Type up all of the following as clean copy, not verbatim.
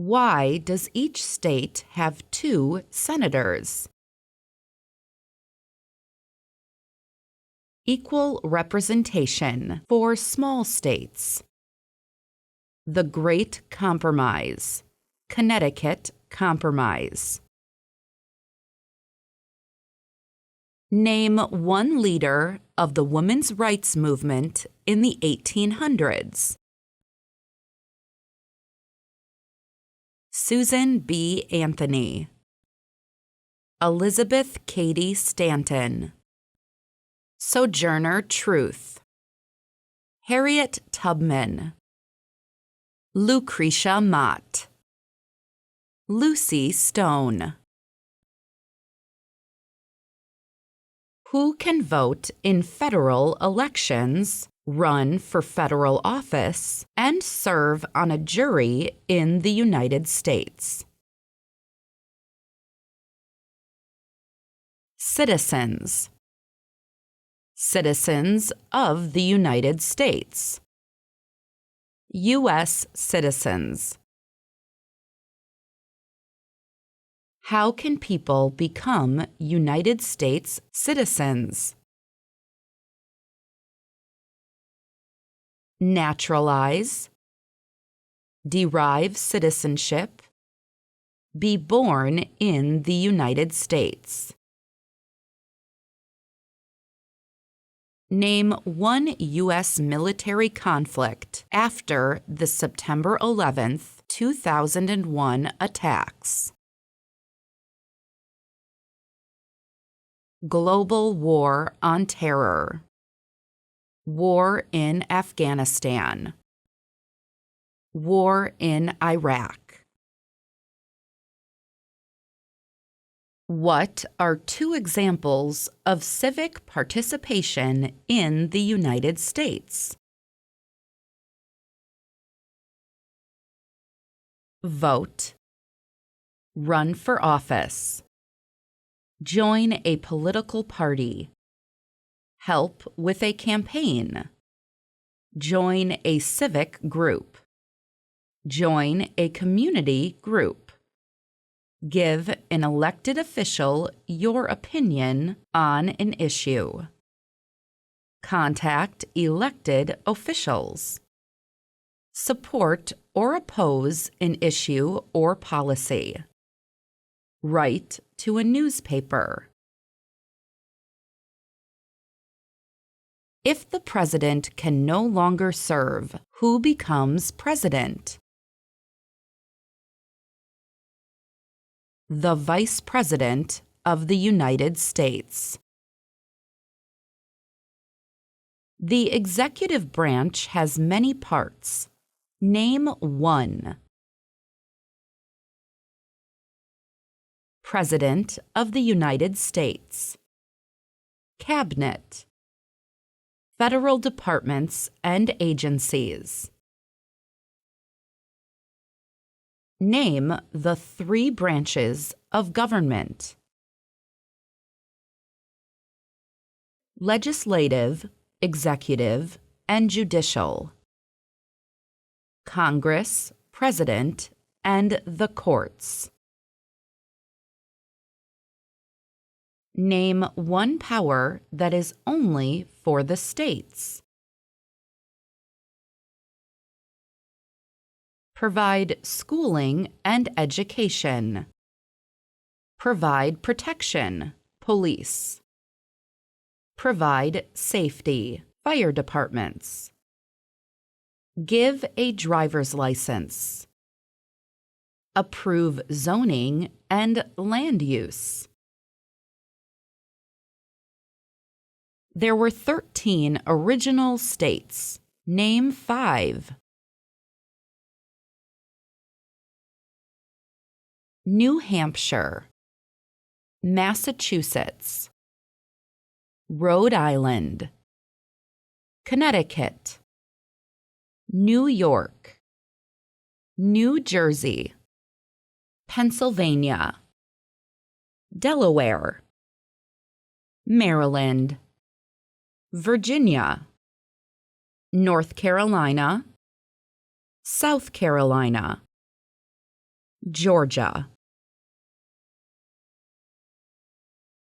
Why does each state have 2 senators? Equal representation for small states. The Great Compromise, Connecticut Compromise. Name one leader of the women's rights movement in the 1800s. Susan B. Anthony, Elizabeth Cady Stanton, Sojourner Truth, Harriet Tubman, Lucretia Mott, Lucy Stone. Who can vote in federal elections, run for federal office, and serve on a jury in the United States? Citizens. Citizens of the United States. U.S. citizens. How can people become United States citizens? Naturalize, derive citizenship, be born in the United States. Name one U.S. military conflict after the September 11, 2001 attacks. Global War on Terror, War in Afghanistan, War in Iraq. What are 2 examples of civic participation in the United States? Vote, run for office, join a political party, help with a campaign, join a civic group, join a community group, give an elected official your opinion on an issue, contact elected officials, support or oppose an issue or policy, write to a newspaper. If the president can no longer serve, who becomes president? The Vice President of the United States. The executive branch has many parts. Name one. President of the United States. Cabinet. Federal departments and agencies. Name the 3 branches of government. Legislative, executive, and judicial. Congress, President, and the courts. Name one power that is only for the states. Provide schooling and education. Provide protection, police. Provide safety, fire departments. Give a driver's license. Approve zoning and land use. There were 13 original states. Name 5. New Hampshire, Massachusetts, Rhode Island, Connecticut, New York, New Jersey, Pennsylvania, Delaware, Maryland, Virginia, North Carolina, South Carolina, Georgia.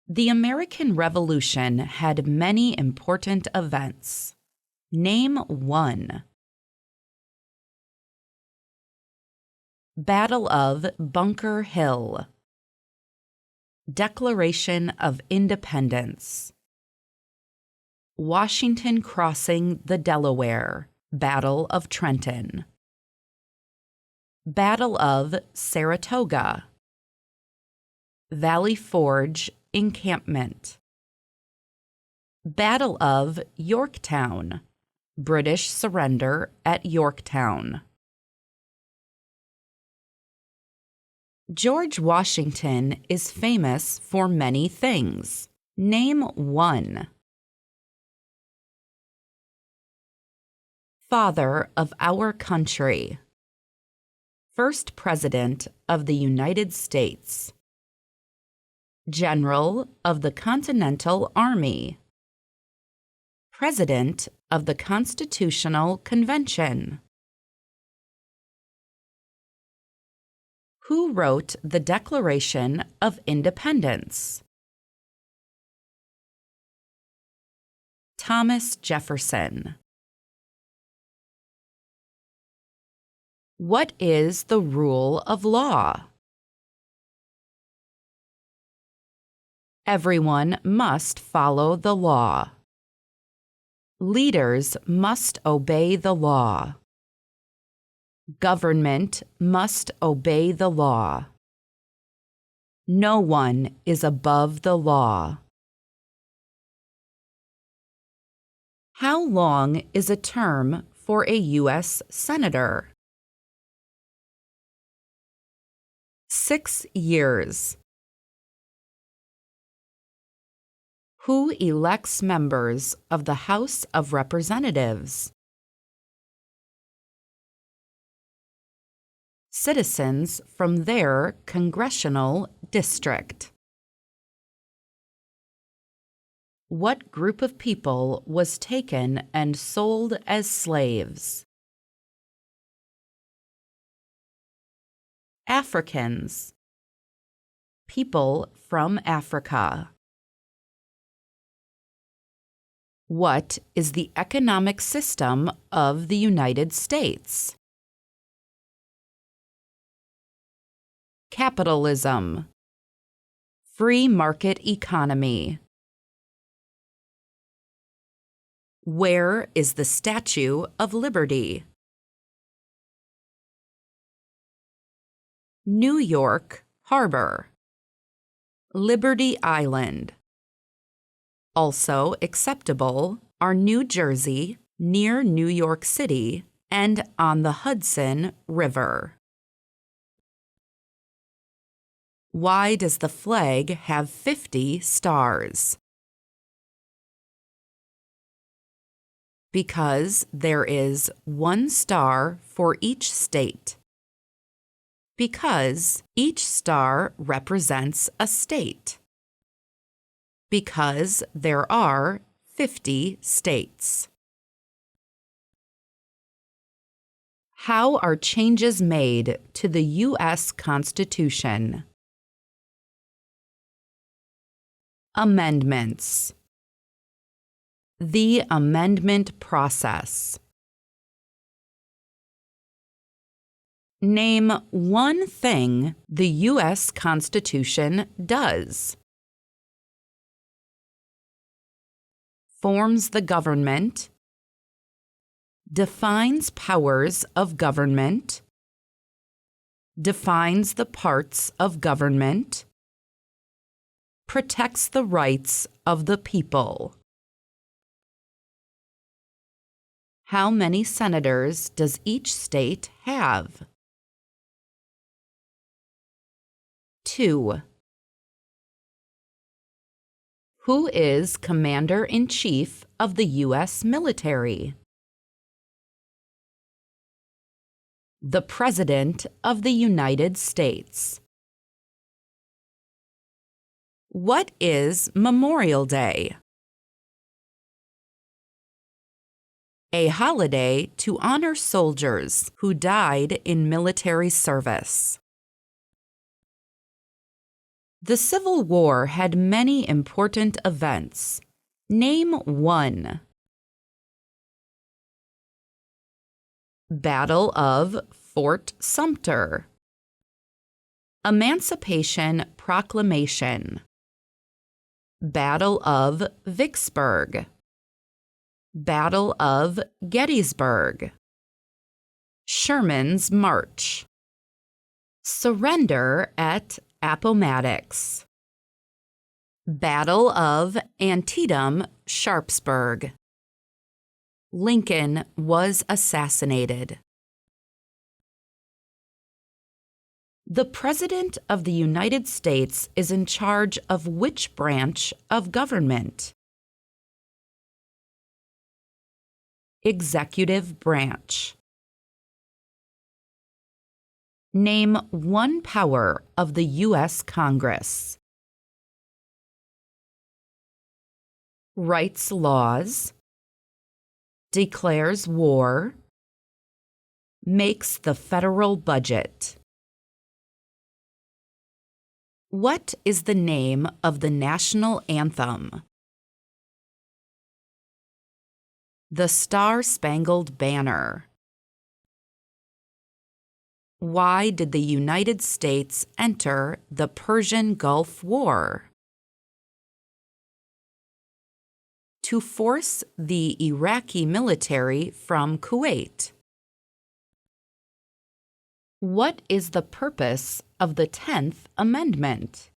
The American Revolution had many important events. Name one. Battle of Bunker Hill. Declaration of Independence. Washington crossing the Delaware. Battle of Trenton. Battle of Saratoga. Valley Forge encampment. Battle of Yorktown. British surrender at Yorktown. George Washington is famous for many things. Name one. Father of our country. First President of the United States. General of the Continental Army. President of the Constitutional Convention. Who wrote the Declaration of Independence? Thomas Jefferson. What is the rule of law? Everyone must follow the law. Leaders must obey the law. Government must obey the law. No one is above the law. How long is a term for a U.S. Senator? 6 years. Who elects members of the House of Representatives? Citizens from their congressional district. What group of people was taken and sold as slaves? Africans. People from Africa. What is the economic system of the United States? Capitalism. Free market economy. Where is the Statue of Liberty? New York Harbor. Liberty Island. Also acceptable are New Jersey, near New York City, and on the Hudson River. Why does the flag have 50 stars? Because there is 1 star for each state. Because each star represents a state. Because there are 50 states. How are changes made to the U.S. Constitution? Amendments. The amendment process. Name one thing the U.S. Constitution does. Forms the government. Defines powers of government. Defines the parts of government. Protects the rights of the people. How many senators does each state have? 2. Who is Commander-in-Chief of the U.S. military? The President of the United States. What is Memorial Day? A holiday to honor soldiers who died in military service. The Civil War had many important events. Name one. Battle of Fort Sumter. Emancipation Proclamation. Battle of Vicksburg. Battle of Gettysburg. Sherman's March. Surrender at Appomattox. Battle of Antietam, Sharpsburg. Lincoln was assassinated. The President of the United States is in charge of which branch of government? Executive branch. Name one power of the U.S. Congress. Writes laws. Declares war. Makes the federal budget. What is the name of the national anthem? The Star-Spangled Banner. Why did the United States enter the Persian Gulf War? To force the Iraqi military from Kuwait. What is the purpose of the 10th Amendment?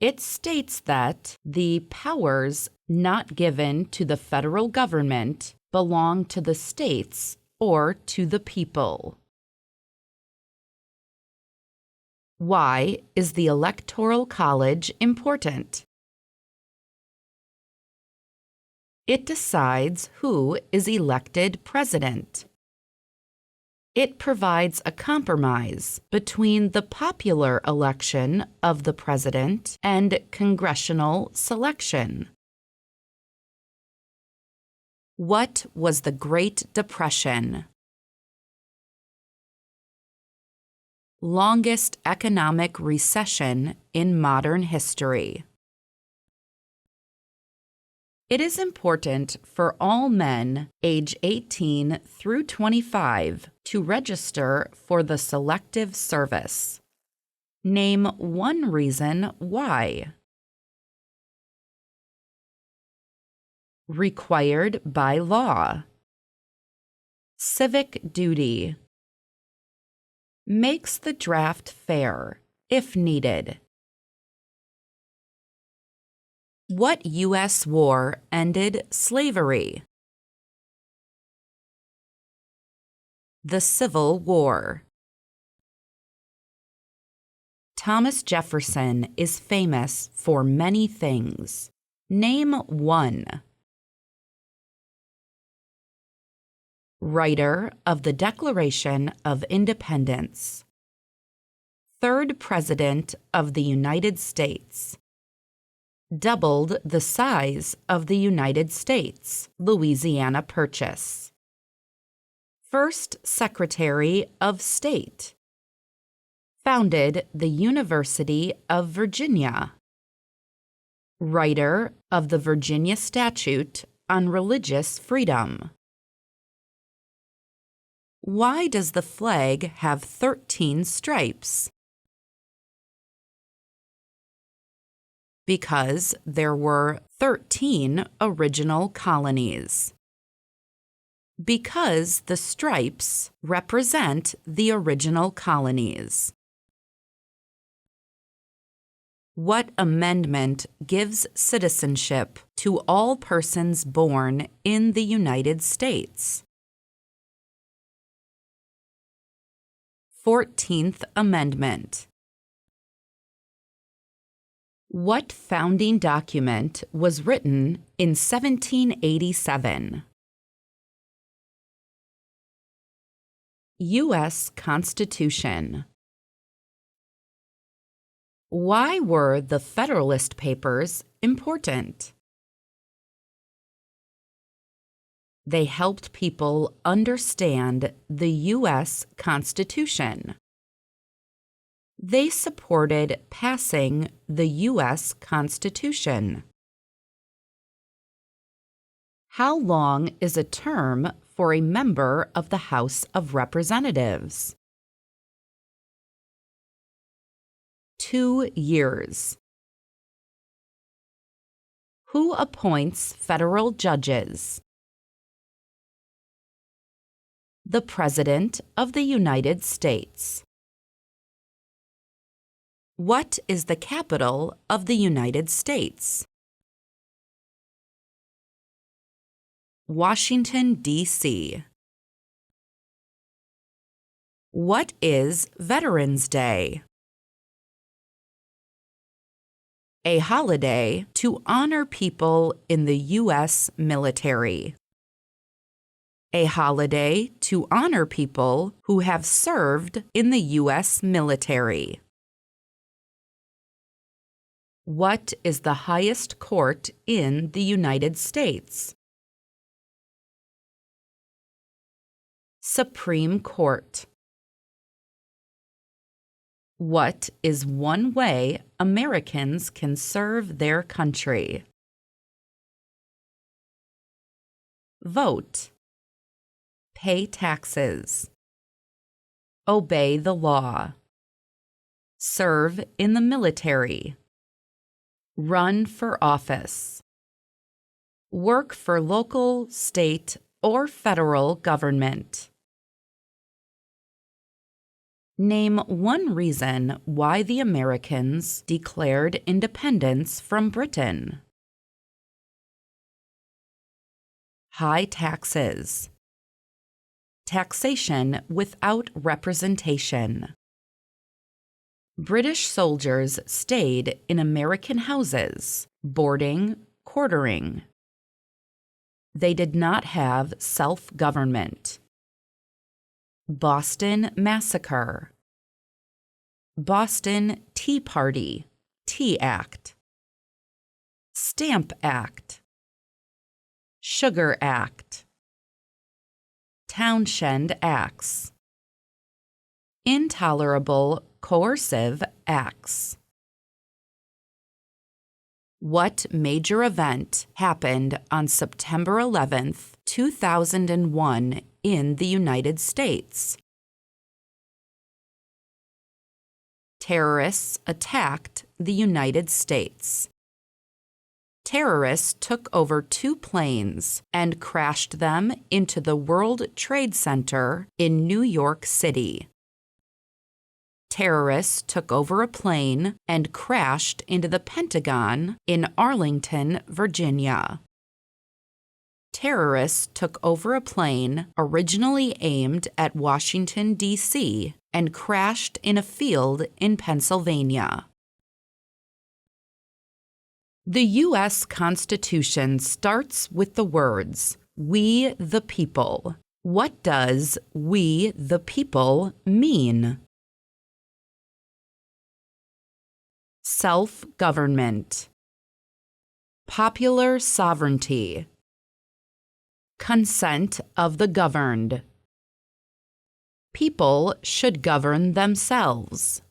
It states that the powers not given to the federal government belong to the states or to the people. Why is the Electoral College important? It decides who is elected president. It provides a compromise between the popular election of the president and congressional selection. What was the Great Depression? Longest economic recession in modern history. It is important for all men age 18 through 25 to register for the Selective Service. Name one reason why. Required by law. Civic duty. Makes the draft fair, if needed. What U.S. war ended slavery? The Civil War. Thomas Jefferson is famous for many things. Name one. Writer of the Declaration of Independence. Third President of the United States. Doubled the size of the United States Louisiana Purchase. First Secretary of State. Founded the University of Virginia. Writer of the Virginia Statute on Religious Freedom. Why does the flag have 13 stripes? Because there were 13 original colonies. Because the stripes represent the original colonies. What amendment gives citizenship to all persons born in the United States? 14th Amendment. What founding document was written in 1787? U.S. Constitution. Why were the Federalist Papers important? They helped people understand the U.S. Constitution. They supported passing the U.S. Constitution. How long is a term for a member of the House of Representatives? 2 years. Who appoints federal judges? The President of the United States. What is the capital of the United States? Washington, D.C. What is Veterans Day? A holiday to honor people in the U.S. military. A holiday to honor people who have served in the U.S. military. What is the highest court in the United States? Supreme Court. What is one way Americans can serve their country? Vote. Pay taxes. Obey the law. Serve in the military. Run for office. Work for local, state, or federal government. Name one reason why the Americans declared independence from Britain. High taxes. Taxation without representation. British soldiers stayed in American houses, boarding, quartering. They did not have self-government. Boston Massacre. Boston Tea Party, Tea Act. Stamp Act. Sugar Act. Townshend Acts. Intolerable coercive acts. What major event happened on September 11, 2001 in the United States? Terrorists attacked the United States. Terrorists took over 2 planes and crashed them into the World Trade Center in New York City. Terrorists took over a plane and crashed into the Pentagon in Arlington, Virginia. Terrorists took over a plane originally aimed at Washington, D.C., and crashed in a field in Pennsylvania. The U.S. Constitution starts with the words, "We the people." What does "we the people" mean? Self-government. Popular sovereignty. Consent of the governed. People should govern themselves.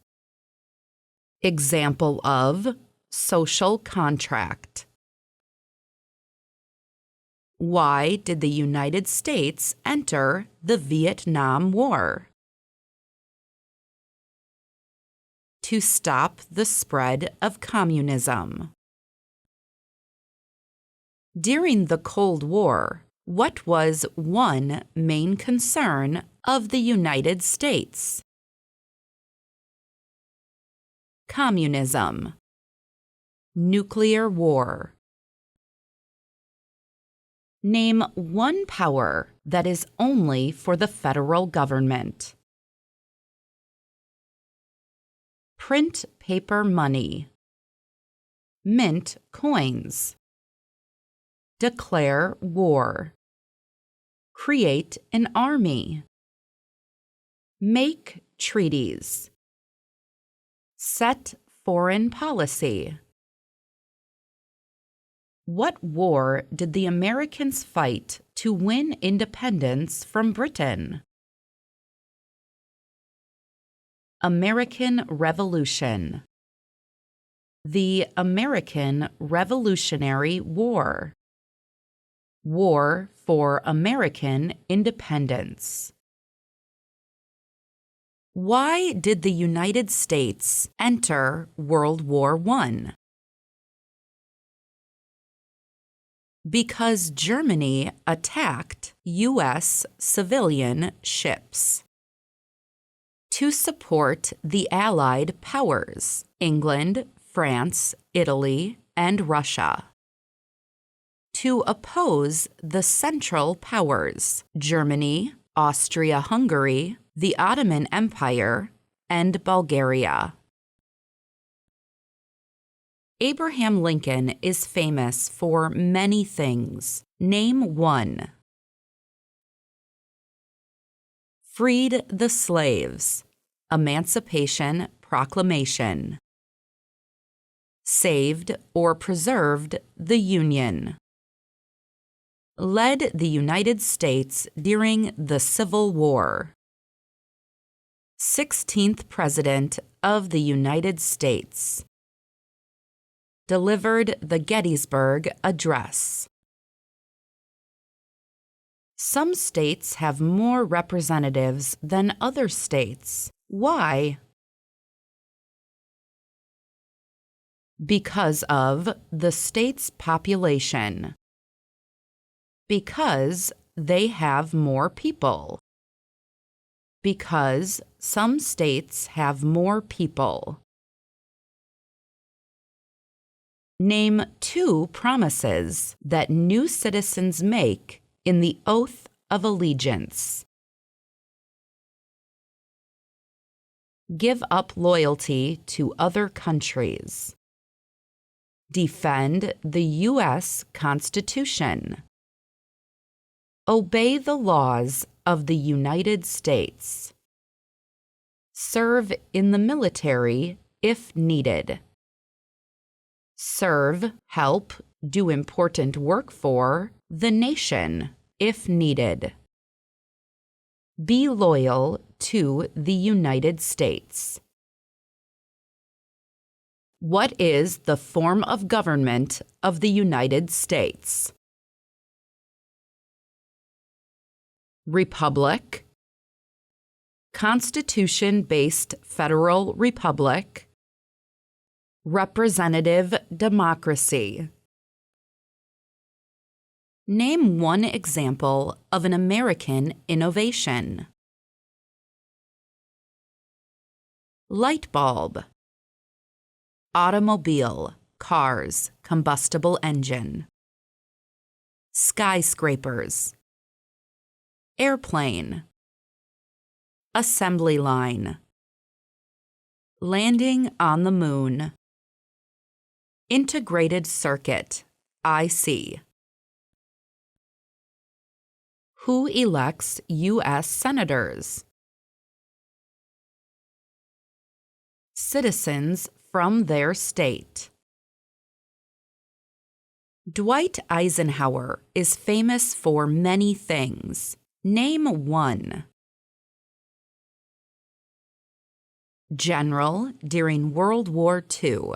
Example of social contract. Why did the United States enter the Vietnam War? To stop the spread of communism. During the Cold War, what was one main concern of the United States? Communism. Nuclear war. Name one power that is only for the federal government. Print paper money. Mint coins. Declare war. Create an army. Make treaties. Set foreign policy. What war did the Americans fight to win independence from Britain? American Revolution. The American Revolutionary War. War for American Independence. Why did the United States enter World War I? Because Germany attacked U.S. civilian ships. To support the Allied powers, England, France, Italy, and Russia. To oppose the Central Powers, Germany, Austria-Hungary, the Ottoman Empire, and Bulgaria. Abraham Lincoln is famous for many things. Name one. Freed the slaves. Emancipation Proclamation. Saved or preserved the Union. Led the United States during the Civil War. 16th President of the United States. Delivered the Gettysburg Address. Some states have more representatives than other states. Why? Because of the state's population. Because they have more people. Because some states have more people. Name two promises that new citizens make in the oath of allegiance. Give up loyalty to other countries. Defend the U.S. Constitution. Obey the laws of the United States. Serve in the military if needed. Serve, help, do important work for the nation if needed. Be loyal to the United States. What is the form of government of the United States? Republic. Constitution-based federal republic. Representative democracy. Name one example of an American innovation. Light bulb. Automobile, cars, combustible engine. Skyscrapers. Airplane. Assembly line. Landing on the moon. Integrated circuit, IC. Who elects U.S. senators? Citizens from their state. Dwight Eisenhower is famous for many things. Name one. General during World War II.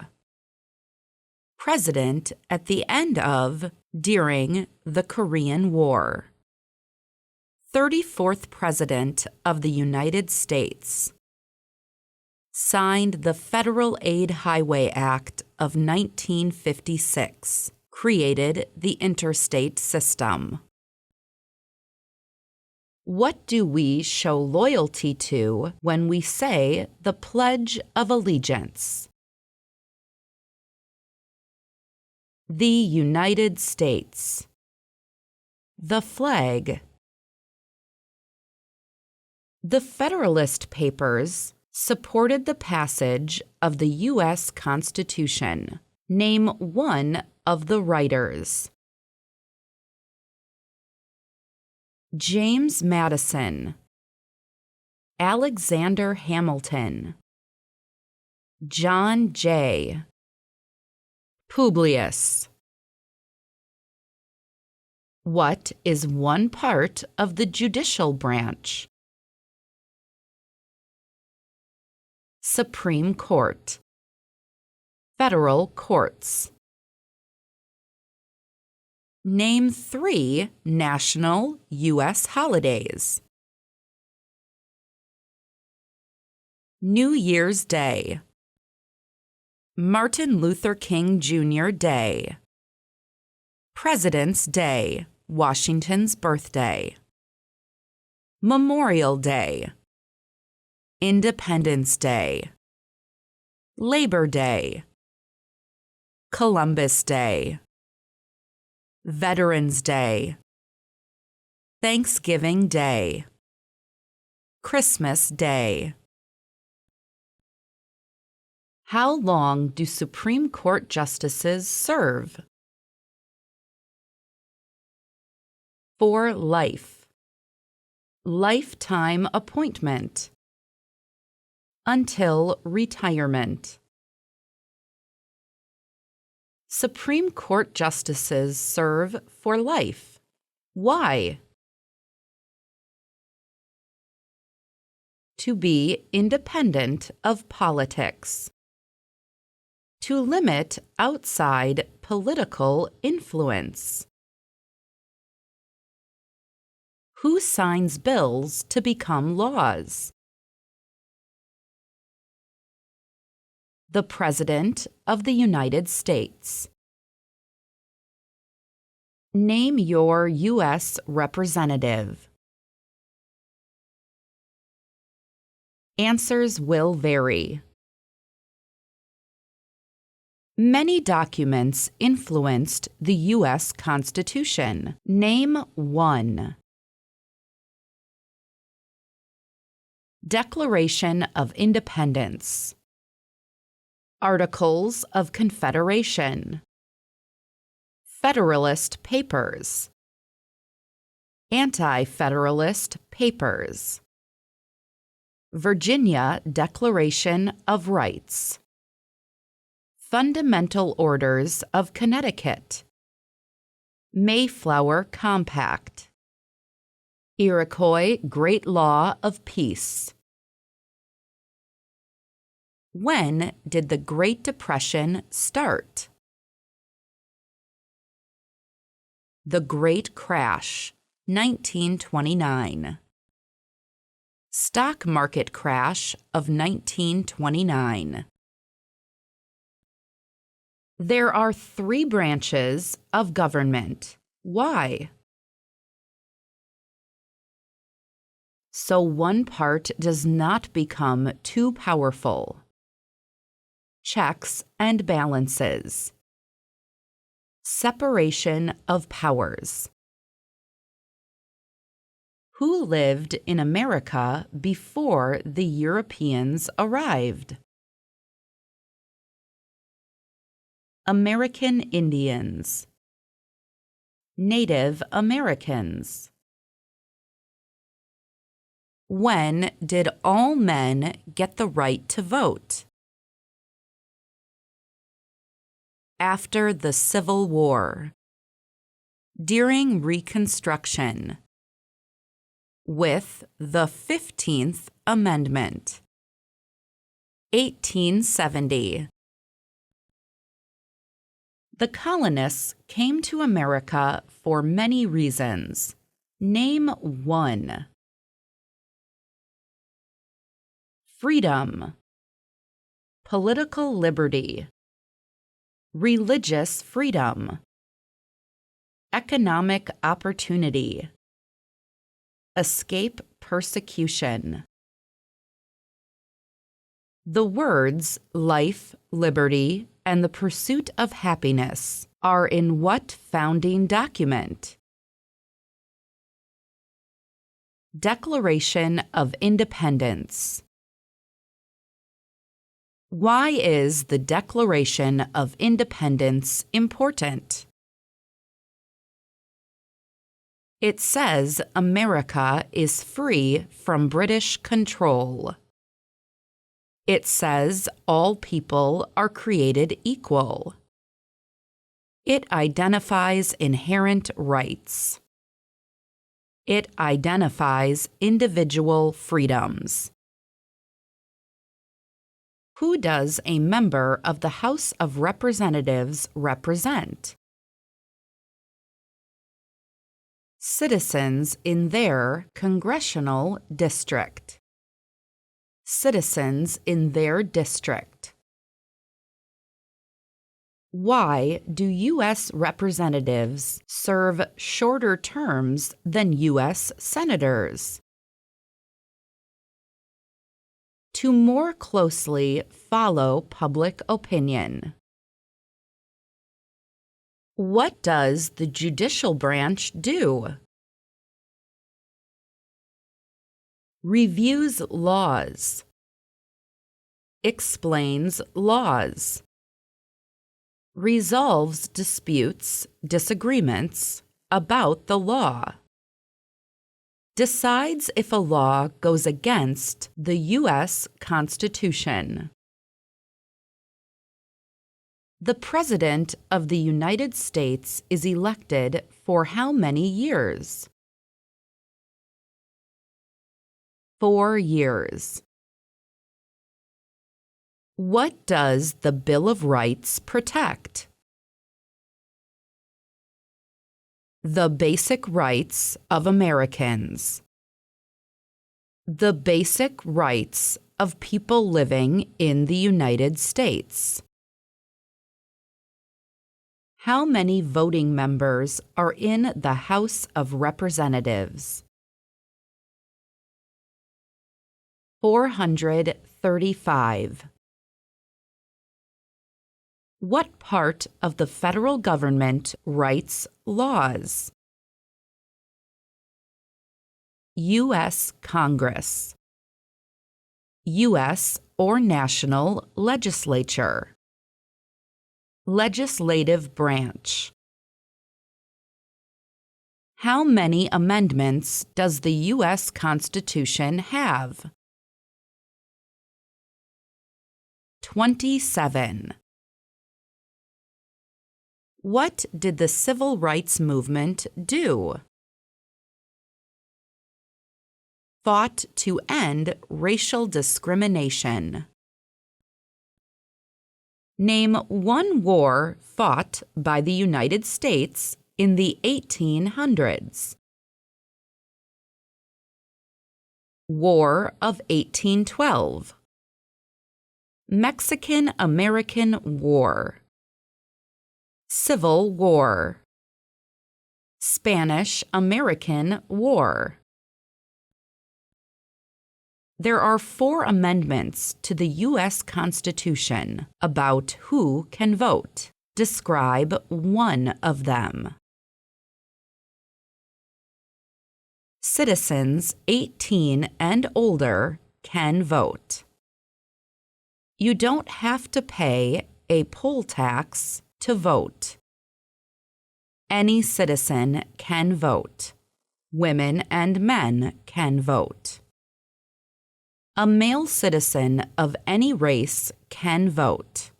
President at the end of, during the Korean War. 34th President of the United States. Signed the Federal Aid Highway Act of 1956, created the interstate system. What do we show loyalty to when we say the Pledge of Allegiance? The United States. The flag. The Federalist Papers supported the passage of the U.S. Constitution. Name one of the writers. James Madison. Alexander Hamilton. John Jay. Publius. What is one part of the judicial branch? Supreme Court. Federal courts. Name 3 national U.S. holidays. New Year's Day, Martin Luther King Jr. Day, President's Day, Washington's birthday, Memorial Day, Independence Day, Labor Day, Columbus Day, Veterans Day, Thanksgiving Day, Christmas Day. How long do Supreme Court justices serve? For life. Lifetime appointment. Until retirement. Supreme Court justices serve for life. Why? To be independent of politics. To limit outside political influence. Who signs bills to become laws? The President of the United States. Name your U.S. representative. Answers will vary. Many documents influenced the U.S. Constitution. Name 1. Declaration of Independence. Articles of Confederation. Federalist Papers. Anti-Federalist Papers. Virginia Declaration of Rights. Fundamental Orders of Connecticut. Mayflower Compact. Iroquois Great Law of Peace. When did the Great Depression start? The Great Crash, 1929. Stock market crash of 1929. There are 3 branches of government. Why? So one part does not become too powerful. Checks and balances. Separation of powers. Who lived in America before the Europeans arrived? American Indians. Native Americans. When did all men get the right to vote? After the Civil War. During Reconstruction. With the 15th Amendment. 1870. The colonists came to America for many reasons. Name 1. Freedom. Political liberty. Religious freedom. Economic opportunity. Escape persecution. The words life, liberty, and the pursuit of happiness are in what founding document? Declaration of Independence. Why is the Declaration of Independence important? It says America is free from British control. It says all people are created equal. It identifies inherent rights. It identifies individual freedoms. Who does a member of the House of Representatives represent? Citizens in their congressional district. Citizens in their district. Why do U.S. representatives serve shorter terms than U.S. senators? To more closely follow public opinion. What does the judicial branch do? Reviews laws. Explains laws. Resolves disputes, disagreements about the law. Decides if a law goes against the U.S. Constitution. The President of the United States is elected for how many years? 4 years. What does the Bill of Rights protect? The basic rights of Americans. The basic rights of people living in the United States. How many voting members are in the House of Representatives? 435. What part of the federal government writes laws? U.S. Congress. U.S. or national legislature. Legislative branch. How many amendments does the U.S. Constitution have? 27. What did the Civil Rights Movement do? Fought to end racial discrimination. Name one war fought by the United States in the 1800s. War of 1812. Mexican-American War. Civil War. Spanish-American War. There are 4 amendments to the U.S. Constitution about who can vote. Describe one of them. Citizens 18 and older can vote. You don't have to pay a poll tax to vote. Any citizen can vote. Women and men can vote. A male citizen of any race can vote.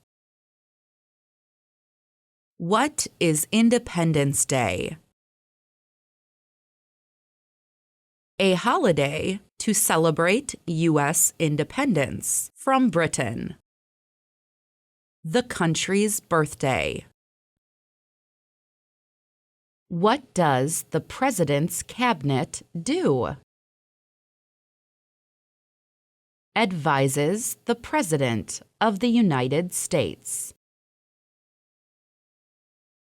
What is Independence Day? A holiday to celebrate U.S. independence from Britain. The country's birthday. What does the President's Cabinet do? Advises the President of the United States.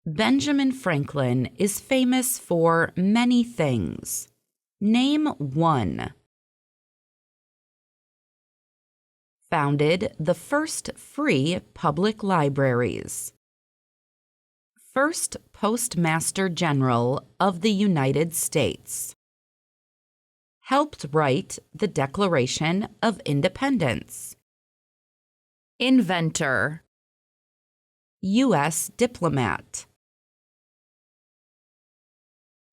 Benjamin Franklin is famous for many things. Name one. Founded the first free public libraries. First Postmaster General of the United States. Helped write the Declaration of Independence. Inventor. U.S. diplomat.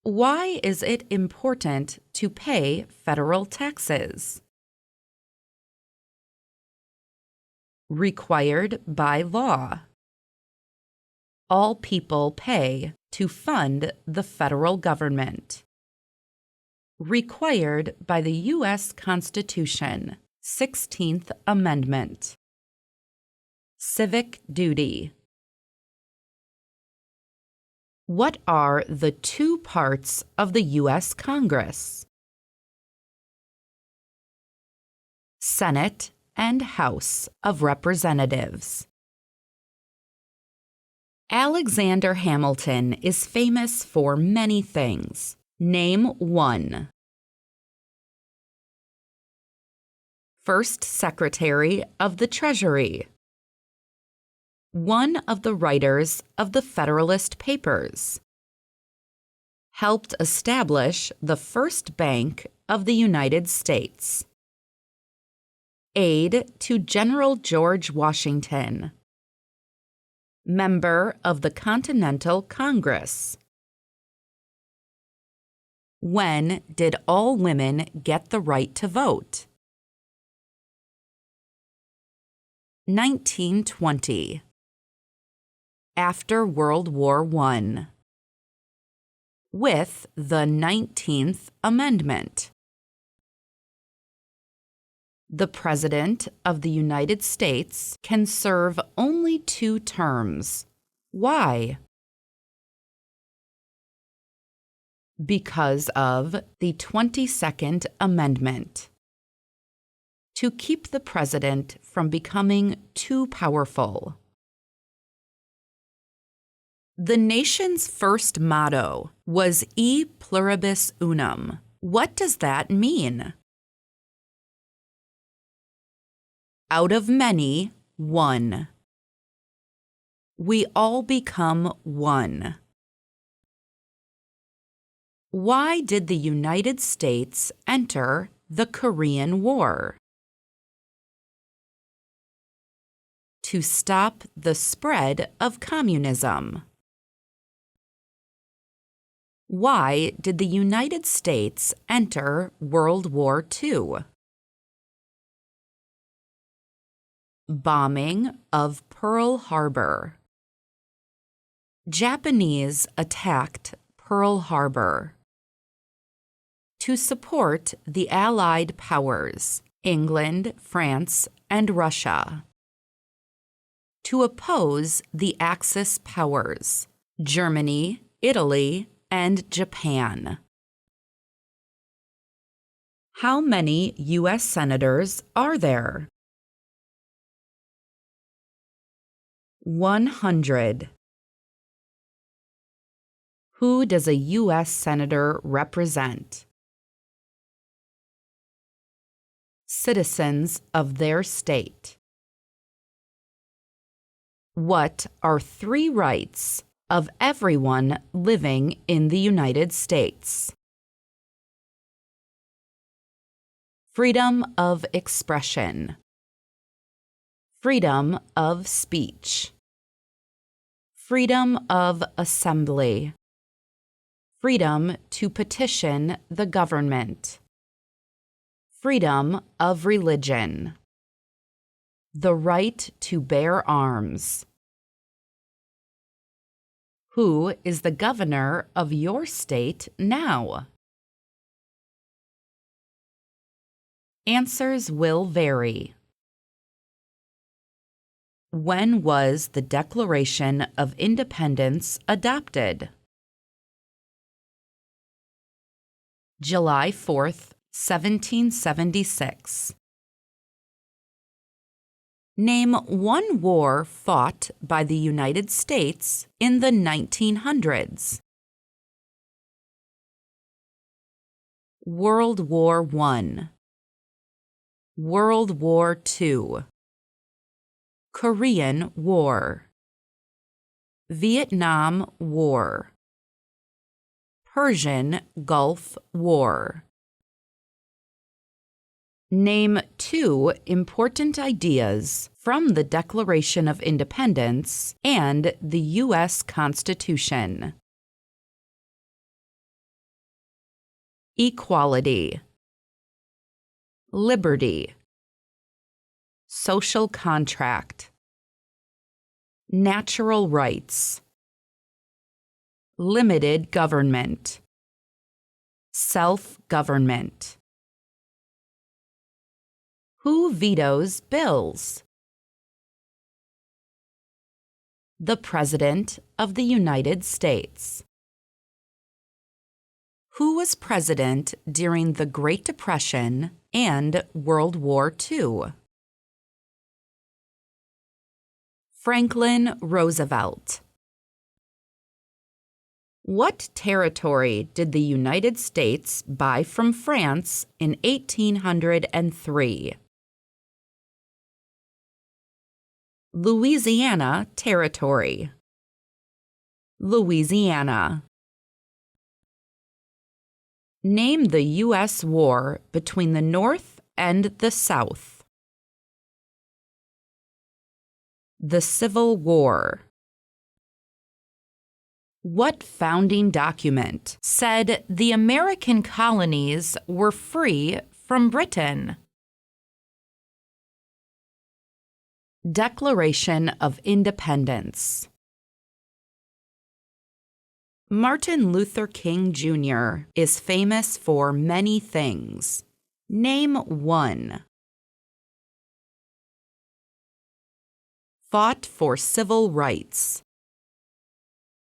Why is it important to pay federal taxes? Required by law. All people pay to fund the federal government. Required by the U.S. Constitution, 16th Amendment. Civic duty. What are the two parts of the U.S. Congress? Senate and House of Representatives. Alexander Hamilton is famous for many things. Name one. First Secretary of the Treasury. One of the writers of the Federalist Papers. Helped establish the first bank of the United States. Aide to General George Washington. Member of the Continental Congress. When did all women get the right to vote? 1920. After World War I. With the 19th Amendment. The President of the United States can serve only 2 terms. Why? Because of the 22nd Amendment. To keep the President from becoming too powerful. The nation's first motto was E pluribus unum. What does that mean? Out of many, one. We all become one. Why did the United States enter the Korean War? To stop the spread of communism. Why did the United States enter World War II? Bombing of Pearl Harbor. Japanese attacked Pearl Harbor. To support the Allied powers, England, France, and Russia. To oppose the Axis powers, Germany, Italy, and Japan. How many U.S. senators are there? 100. Who does a U.S. senator represent? Citizens of their state. What are 3 rights of everyone living in the United States? Freedom of expression. Freedom of speech. Freedom of assembly. Freedom to petition the government. Freedom of religion. The right to bear arms. Who is the governor of your state now? Answers will vary. When was the Declaration of Independence adopted? July 4th, 1776. Name one war fought by the United States in the 1900s. World War I. World War II. Korean War. Vietnam War. Persian Gulf War. Name 2 important ideas from the Declaration of Independence and the U.S. Constitution. Equality. Liberty. Social contract. Natural rights. Limited government. Self-government. Who vetoes bills? The President of the United States. Who was president during the Great Depression and World War II? Franklin Roosevelt. What territory did the United States buy from France in 1803? Louisiana Territory. Louisiana. Name the U.S. war between the North and the South. The Civil War. What founding document said the American colonies were free from Britain? Declaration of Independence. Martin Luther King Jr. is famous for many things. Name one. Fought for civil rights.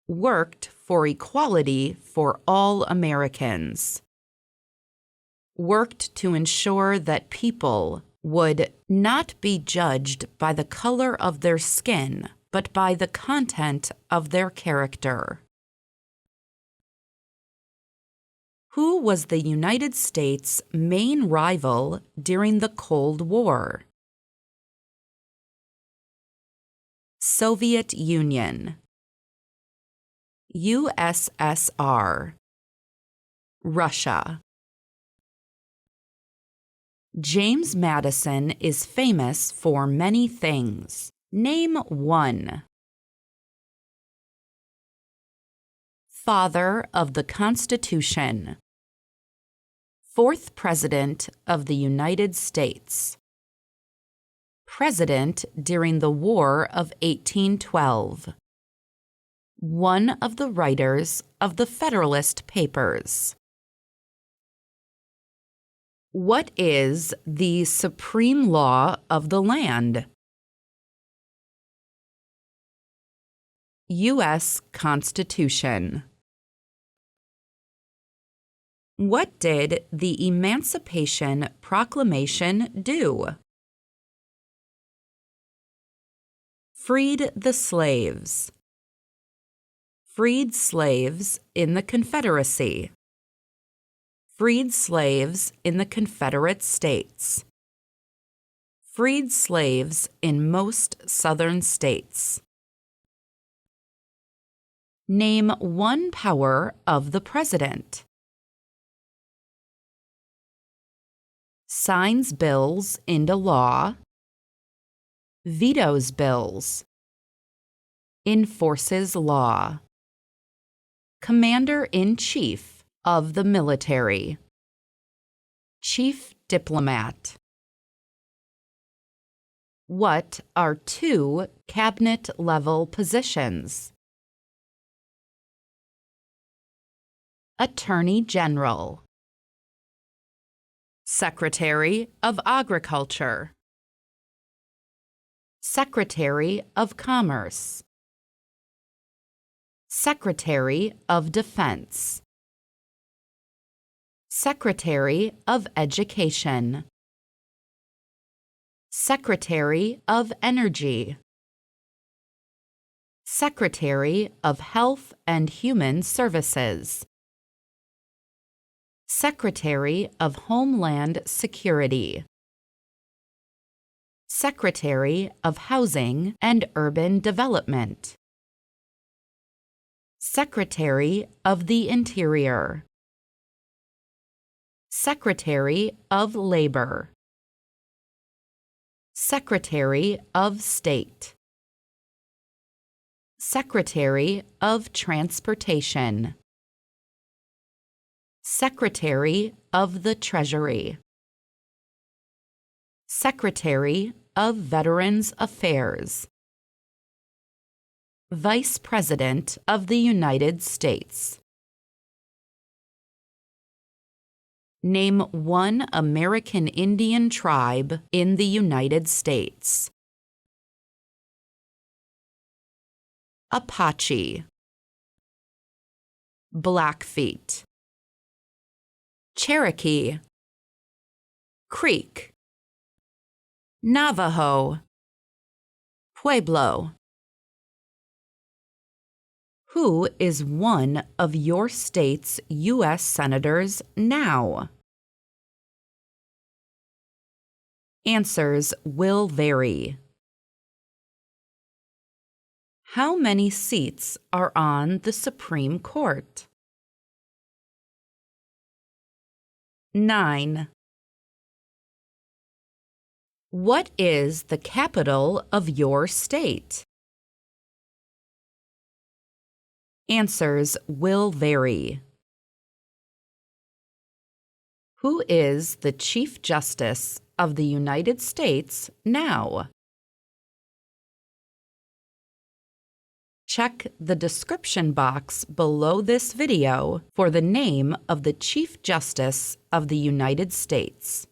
Worked for equality for all Americans. Worked to ensure that people would not be judged by the color of their skin, but by the content of their character. Who was the United States' main rival during the Cold War? Soviet Union. USSR. Russia. James Madison is famous for many things. Name one. Father of the Constitution. Fourth President of the United States. President during the War of 1812. One of the writers of the Federalist Papers. What is the supreme law of the land? U.S. Constitution. What did the Emancipation Proclamation do? Freed the slaves. Freed slaves in the Confederacy. Freed slaves in the Confederate States. Freed slaves in most southern states. Name one power of the President. Signs bills into law. Vetoes bills. Enforces law. Commander-in-Chief of the military. Chief diplomat. What are two cabinet-level positions? Attorney General. Secretary of Agriculture. Secretary of Commerce. Secretary of Defense. Secretary of Education. Secretary of Energy. Secretary of Health and Human Services. Secretary of Homeland Security. Secretary of Housing and Urban Development. Secretary of the Interior. Secretary of Labor. Secretary of State. Secretary of Transportation. Secretary of the Treasury. Secretary of Veterans Affairs. Vice President of the United States. Name one American Indian tribe in the United States. Apache, Blackfeet, Cherokee, Creek, Navajo, Pueblo. Who is one of your state's U.S. senators now? Answers will vary. How many seats are on the Supreme Court? 9. What is the capital of your state? Answers will vary. Who is the Chief Justice of the United States now? Check the description box below this video for the name of the Chief Justice of the United States.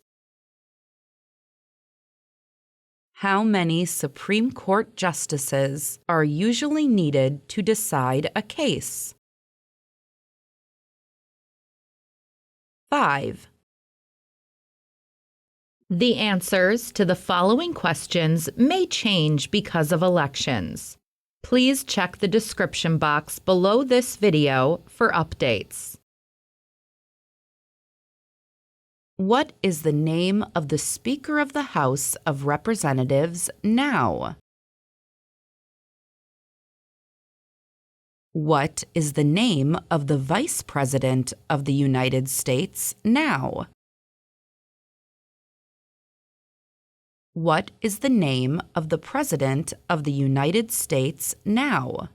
How many Supreme Court justices are usually needed to decide a case? 5. The answers to the following questions may change because of elections. Please check the description box below this video for updates. What is the name of the Speaker of the House of Representatives now? What is the name of the Vice President of the United States now? What is the name of the President of the United States now?